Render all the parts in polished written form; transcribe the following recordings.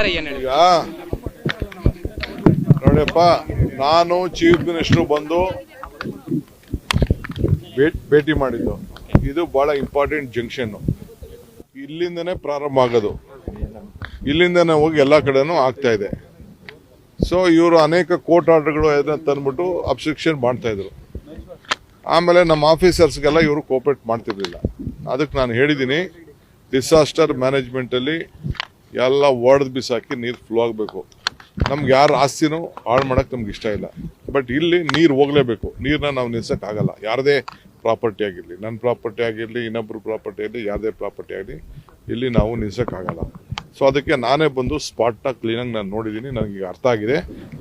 ಈಗ ನೋಡಪ್ಪ, ನಾನು ಚೀಫ್ ಮಿನಿಸ್ಟರ್ ಬಂದು ಭೇಟಿ ಮಾಡಿದ್ದು. ಇದು ಬಹಳ ಇಂಪಾರ್ಟೆಂಟ್ ಜಂಕ್ಷನ್. ಇಲ್ಲಿಂದನೇ ಪ್ರಾರಂಭ ಆಗೋದು, ಇಲ್ಲಿಂದನೇ ಹೋಗಿ ಎಲ್ಲ ಕಡೆನೂ ಆಗ್ತಾ ಇದೆ. ಸೊ ಇವರು ಅನೇಕ ಕೋರ್ಟ್ ಆರ್ಡರ್ಗಳು ತಂದ್ಬಿಟ್ಟು ಅಬ್ಸ್ಟ್ರಕ್ಷನ್ ಮಾಡ್ತಾ ಇದ್ರು. ಆಮೇಲೆ ನಮ್ಮ ಆಫೀಸರ್ಸ್ಗೆಲ್ಲ ಇವರು ಕೋಆಪರೇಟ್ ಮಾಡ್ತಿರ್ಲಿಲ್ಲ. ಅದಕ್ಕೆ ನಾನು ಹೇಳಿದ್ದೀನಿ, ಡಿಸಾಸ್ಟರ್ ಮ್ಯಾನೇಜ್ಮೆಂಟಲ್ಲಿ ಎಲ್ಲ ಒಡೆದು ಬಿಸಾಕಿ ನೀರು ಫ್ಲೋ ಆಗಬೇಕು. ನಮ್ಗೆ ಯಾರು ಆಸ್ತಿನೂ ಹಾಳು ಮಾಡೋಕ್ಕೆ ನಮ್ಗೆ ಇಷ್ಟ ಇಲ್ಲ. ಬಟ್ ಇಲ್ಲಿ ನೀರು ಹೋಗಲೇಬೇಕು. ನೀರನ್ನ ನಾವು ನಿಲ್ಸೋಕ್ಕಾಗಲ್ಲ. ಯಾರದೇ ಪ್ರಾಪರ್ಟಿ ಆಗಿರಲಿ, ನನ್ನ ಪ್ರಾಪರ್ಟಿ ಆಗಿರಲಿ, ಇನ್ನೊಬ್ಬರು ಪ್ರಾಪರ್ಟಿ ಆಗಲಿ, ಯಾರದೇ ಪ್ರಾಪರ್ಟಿ ಆಗಲಿ, ಇಲ್ಲಿ ನಾವು ನಿಲ್ಸೋಕ್ಕಾಗಲ್ಲ. ಸೊ ಅದಕ್ಕೆ ನಾನೇ ಬಂದು ಸ್ಪಾಟ್ನ ಕ್ಲೀನಾಗಿ ನಾನು ನೋಡಿದ್ದೀನಿ. ನನಗೆ ಅರ್ಥ ಆಗಿದೆ.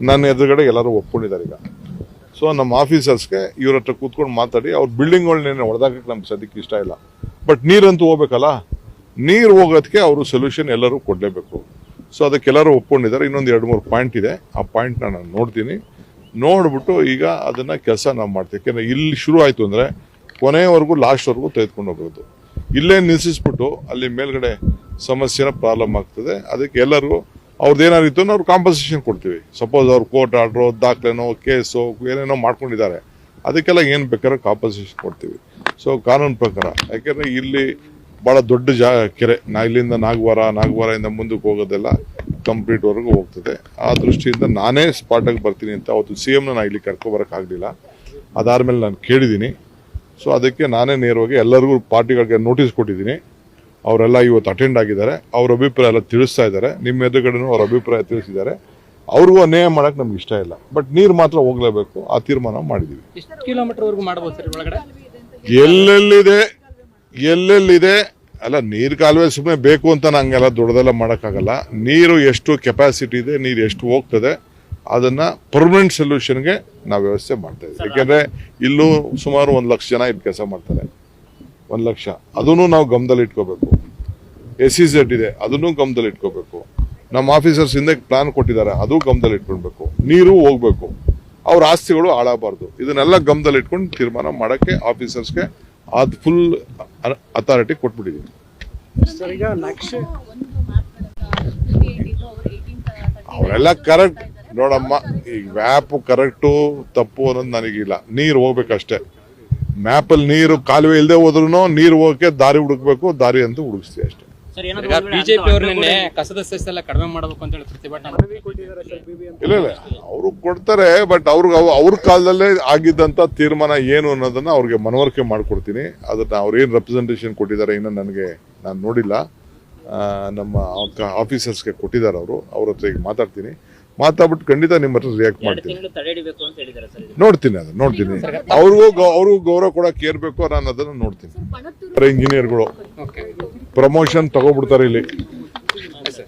ನನ್ನ ಎದುರುಗಡೆ ಎಲ್ಲರೂ ಒಪ್ಕೊಂಡಿದ್ದಾರೆ ಈಗ. ಸೊ ನಮ್ಮ ಆಫೀಸರ್ಸ್ಗೆ ಇವ್ರ ಹತ್ರ ಕೂತ್ಕೊಂಡು ಮಾತಾಡಿ ಅವ್ರ ಬಿಲ್ಡಿಂಗ್ಗಳನ್ನೇನು ಹೊಡೆದಾಕಕ್ಕೆ ನಮ್ಗೆ ಸದ್ಯಕ್ಕೆ ಇಷ್ಟ ಇಲ್ಲ. ಬಟ್ ನೀರಂತೂ ಹೋಗ್ಬೇಕಲ್ಲ, ನೀರು ಹೋಗೋದಕ್ಕೆ ಅವರು ಸೊಲ್ಯೂಷನ್ ಎಲ್ಲರೂ ಕೊಡಲೇಬೇಕು. ಸೊ ಅದಕ್ಕೆಲ್ಲರೂ ಒಪ್ಕೊಂಡಿದ್ದಾರೆ. ಇನ್ನೊಂದು 2-3 ಪಾಯಿಂಟ್ ಇದೆ. ಆ ಪಾಯಿಂಟ್ನ ನಾನು ನೋಡ್ತೀನಿ. ನೋಡ್ಬಿಟ್ಟು ಈಗ ಅದನ್ನು ಕೆಲಸ ನಾವು ಮಾಡ್ತೀವಿ. ಯಾಕೆಂದರೆ ಇಲ್ಲಿ ಶುರು ಆಯಿತು ಅಂದರೆ ಕೊನೆಯವರೆಗೂ ಲಾಸ್ಟ್ವರೆಗೂ ತೆಗೆದುಕೊಂಡು ಹೋಗೋದು. ಇಲ್ಲೇ ನಿಲ್ಲಿಸಿಸ್ಬಿಟ್ಟು ಅಲ್ಲಿ ಮೇಲ್ಗಡೆ ಸಮಸ್ಯೆನ ಪ್ರಾಬ್ಲಮ್ ಆಗ್ತದೆ. ಅದಕ್ಕೆ ಎಲ್ಲರೂ ಅವ್ರದ್ದೇನಾರಿತ್ತು ಅವ್ರು ಕಾಂಪನ್ಸೇಷನ್ ಕೊಡ್ತೀವಿ. ಸಪೋಸ್ ಅವ್ರು ಕೋರ್ಟ್ ಆರ್ಡ್ರು, ದಾಖಲೆನೋ, ಕೇಸು ಏನೇನೋ ಮಾಡ್ಕೊಂಡಿದ್ದಾರೆ, ಅದಕ್ಕೆಲ್ಲ ಏನು ಬೇಕಾದ್ರೂ ಕಾಂಪನ್ಸೇಷನ್ ಕೊಡ್ತೀವಿ. ಸೊ ಕಾನೂನು ಪ್ರಕಾರ. ಯಾಕೆಂದರೆ ಇಲ್ಲಿ ಭಾಳ ದೊಡ್ಡ ಕೆರೆ. ಇಲ್ಲಿಂದ ನಾಗವಾರದಿಂದ ಮುಂದಕ್ಕೆ ಹೋಗೋದೆಲ್ಲ ಕಂಪ್ಲೀಟ್ವರೆಗೂ ಹೋಗ್ತದೆ. ಆ ದೃಷ್ಟಿಯಿಂದ ನಾನೇ ಸ್ಪಾಟಾಗಿ ಬರ್ತೀನಿ ಅಂತ ಅವತ್ತು CMನ ನಾನು ಇಲ್ಲಿ ಕರ್ಕೊಬರೋಕ್ಕಾಗಲಿಲ್ಲ. ಅದಾದಮೇಲೆ ನಾನು ಕೇಳಿದ್ದೀನಿ. ಸೊ ಅದಕ್ಕೆ ನಾನೇ ನೇರವಾಗಿ ಎಲ್ಲರಿಗೂ ಪಾರ್ಟಿಗಳಿಗೆ ನೋಟಿಸ್ ಕೊಟ್ಟಿದ್ದೀನಿ. ಅವರೆಲ್ಲ ಇವತ್ತು ಅಟೆಂಡ್ ಆಗಿದ್ದಾರೆ. ಅವ್ರ ಅಭಿಪ್ರಾಯ ಎಲ್ಲ ತಿಳಿಸ್ತಾ ಇದ್ದಾರೆ. ನಿಮ್ಮ ಎದುರುಗಡೆನೂ ಅವ್ರ ಅಭಿಪ್ರಾಯ ತಿಳಿಸಿದ್ದಾರೆ. ಅವ್ರಿಗೂ ಅನ್ಯಾಯ ಮಾಡೋಕೆ ನಮ್ಗೆ ಇಷ್ಟ ಇಲ್ಲ. ಬಟ್ ನೀರು ಮಾತ್ರ ಹೋಗಲೇಬೇಕು. ಆ ತೀರ್ಮಾನ ಮಾಡಿದ್ದೀವಿ. ಎಷ್ಟು ಕಿಲೋಮೀಟರ್ವರೆಗೂ ಮಾಡಬಹುದು ಸರ್ ಒಳಗಡೆ? ಎಲ್ಲೆಲ್ಲಿದೆ ಅಲ್ಲ, ನೀರು ಕಾಲುವೆ ಸುಮ್ಮನೆ ಬೇಕು ಅಂತ ನಂಗೆಲ್ಲ ದೊಡ್ಡದೆಲ್ಲ ಮಾಡೋಕ್ಕಾಗಲ್ಲ. ನೀರು ಎಷ್ಟು ಕೆಪಾಸಿಟಿ ಇದೆ, ನೀರು ಎಷ್ಟು ಹೋಗ್ತದೆ, ಅದನ್ನು ಪರ್ಮನೆಂಟ್ ಸೊಲ್ಯೂಷನ್ಗೆ ನಾವು ವ್ಯವಸ್ಥೆ ಮಾಡ್ತಾ ಇದ್ದೀವಿ. ಯಾಕೆಂದರೆ ಇಲ್ಲೂ ಸುಮಾರು 1 ಲಕ್ಷ ಜನ ಇಲ್ಲಿ ಕೆಲಸ ಮಾಡ್ತಾರೆ. 1 ಲಕ್ಷ ಅದನ್ನು ನಾವು ಗಮನದಲ್ಲಿ ಇಟ್ಕೋಬೇಕು. SEZ ಇದೆ, ಅದನ್ನು ಗಮನದಲ್ಲಿ ಇಟ್ಕೋಬೇಕು. ನಮ್ಮ ಆಫೀಸರ್ಸ್ ಹಿಂದೆ ಪ್ಲಾನ್ ಕೊಟ್ಟಿದ್ದಾರೆ, ಅದು ಗಮನದಲ್ಲಿ ಇಟ್ಕೊಳ್ಬೇಕು. ನೀರು ಹೋಗ್ಬೇಕು, ಅವ್ರ ಆಸ್ತಿಗಳು ಹಾಳಾಗಬಾರ್ದು. ಇದನ್ನೆಲ್ಲ ಗಮನದಲ್ಲಿ ಇಟ್ಕೊಂಡು ತೀರ್ಮಾನ ಮಾಡೋಕ್ಕೆ ಆಫೀಸರ್ಸ್ಗೆ ಅದು ಫುಲ್ ಅಥಾರಿಟಿ ಕೊಟ್ಬಿಟ್ಟಿದ್ದೀವಿ. ಅವರೆಲ್ಲ ಕರೆಕ್ಟ್ ನೋಡಮ್ಮ. ಈಗ ಮ್ಯಾಪ್ ಕರೆಕ್ಟು ತಪ್ಪು ಅನ್ನೋದು ನನಗಿಲ್ಲ. ನೀರು ಹೋಗ್ಬೇಕಷ್ಟೇ. ಮ್ಯಾಪಲ್ಲಿ ನೀರು ಕಾಲುವೆ ಇಲ್ಲದೆ ಹೋದ್ರೂ ನೀರು ಹೋಗಕ್ಕೆ ದಾರಿ ಹುಡುಕ್ಬೇಕು. ದಾರಿ ಅಂತೂ ಹುಡುಕ್ತೀವಿ ಅಷ್ಟೇ. ಬಿಜೆಪಿ ಅವರು ನಿನ್ನೆ ಕಸದ ಸೆಸ್ ಪ್ರತಿಭಟನೆ ಇಲ್ಲ ಅವರು ಕೊಡ್ತಾರೆ. ಬಟ್ ಅವ್ರ ಕಾಲದಲ್ಲೇ ಆಗಿದ್ದಂತ ತೀರ್ಮಾನ ಏನು ಅನ್ನೋದನ್ನ ಅವ್ರಿಗೆ ಮನವರಿಕೆ ಮಾಡ್ಕೊಡ್ತೀನಿ. ಅದನ್ನ ಅವ್ರೇನು ರೆಪ್ರೆಸೆಂಟೇಷನ್ ಕೊಟ್ಟಿದ್ದಾರೆ ಇನ್ನೂ ನಾನು ನೋಡಿಲ್ಲ. ನಮ್ಮ ಆಫೀಸರ್ಸ್ಗೆ ಕೊಟ್ಟಿದ್ದಾರೆ ಅವರು. ಅವ್ರ ಹತ್ರ ಈಗ ಮಾತಾಡ್ಬಿಟ್ಟು ಖಂಡಿತ ನಿಮ್ಮ ಹತ್ರ ರಿಯಾಕ್ಟ್ ಮಾಡ್ತೀನಿ. ನೋಡ್ತೀನಿ. ಅವ್ರಿಗೂ ಗೌರವ ಕೊಡಕ್ಕೆ ಏರ್ಬೇಕು. ನಾನು ಅದನ್ನ ನೋಡ್ತೀನಿ. ಇಂಜಿನಿಯರ್ಗಳು ಪ್ರಮೋಷನ್ ತಗೋಬಿಡ್ತಾರೆ. ಇಲ್ಲಿ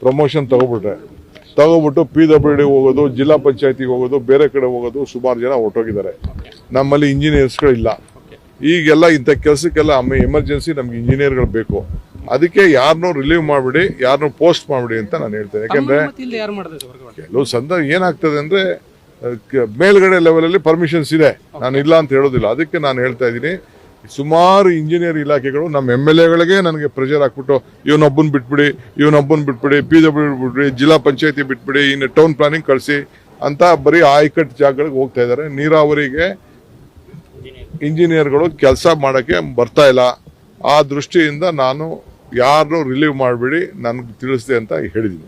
ಪ್ರಮೋಷನ್ ತಗೋಬಿಟ್ಟು PWD ಹೋಗೋದು, ಜಿಲ್ಲಾ ಪಂಚಾಯತಿಗೆ ಹೋಗೋದು, ಬೇರೆ ಕಡೆ ಹೋಗೋದು. ಸುಮಾರು ಜನ ಹೊರಟೋಗಿದ್ದಾರೆ. ನಮ್ಮಲ್ಲಿ ಇಂಜಿನಿಯರ್ಸ್ಗಳು ಇಲ್ಲ. ಈಗೆಲ್ಲ ಇಂಥ ಕೆಲಸಕ್ಕೆಲ್ಲ ಎಮರ್ಜೆನ್ಸಿ ನಮ್ಗೆ ಇಂಜಿನಿಯರ್ಗಳು ಬೇಕು. ಅದಕ್ಕೆ ಯಾರನ್ನೂ ರಿಲೀವ್ ಮಾಡಿಬಿಡಿ, ಯಾರನ್ನೂ ಪೋಸ್ಟ್ ಮಾಡಿಬಿಡಿ ಅಂತ ನಾನು ಹೇಳ್ತೇನೆ. ಯಾಕೆಂದ್ರೆ ಕೆಲವು ಸಂದರ್ಭ ಏನಾಗ್ತದೆ ಅಂದ್ರೆ ಮೇಲ್ಗಡೆ ಲೆವೆಲಲ್ಲಿ ಪರ್ಮಿಷನ್ಸ್ ಇದೆ, ನಾನು ಇಲ್ಲ ಅಂತ ಹೇಳೋದಿಲ್ಲ. ಅದಕ್ಕೆ ನಾನು ಹೇಳ್ತಾ ಇದ್ದೀನಿ, ಸುಮಾರು ಇಂಜಿನಿಯರ್ ಇಲಾಖೆಗಳು ನಮ್ಮ MLAಗಳಿಗೆ ನನಗೆ ಪ್ರೆಷರ್ ಹಾಕ್ಬಿಟ್ಟು ಇವನೊಬ್ಬನ್ ಬಿಟ್ಬಿಡಿ, PWD ಬಿಟ್ಬಿಡಿ, ಜಿಲ್ಲಾ ಪಂಚಾಯತಿ ಬಿಟ್ಬಿಡಿ, ಇನ್ನು ಟೌನ್ ಪ್ಲಾನಿಂಗ್ ಕಳಿಸಿ ಅಂತ ಬರೀ ಆಯ್ಕಟ್ಟು ಜಾಗಗಳಿಗೆ ಹೋಗ್ತಾ ಇದ್ದಾರೆ. ನೀರಾವರಿಗೆ ಇಂಜಿನಿಯರ್ಗಳು ಕೆಲಸ ಮಾಡೋಕ್ಕೆ ಬರ್ತಾ ಇಲ್ಲ. ಆ ದೃಷ್ಟಿಯಿಂದ ನಾನು ಯಾರನ್ನೂ ರಿಲೀವ್ ಮಾಡಿಬಿಡಿ, ನನಗೆ ತಿಳಿಸಿದೆ ಅಂತ ಹೇಳಿದ್ದೀನಿ.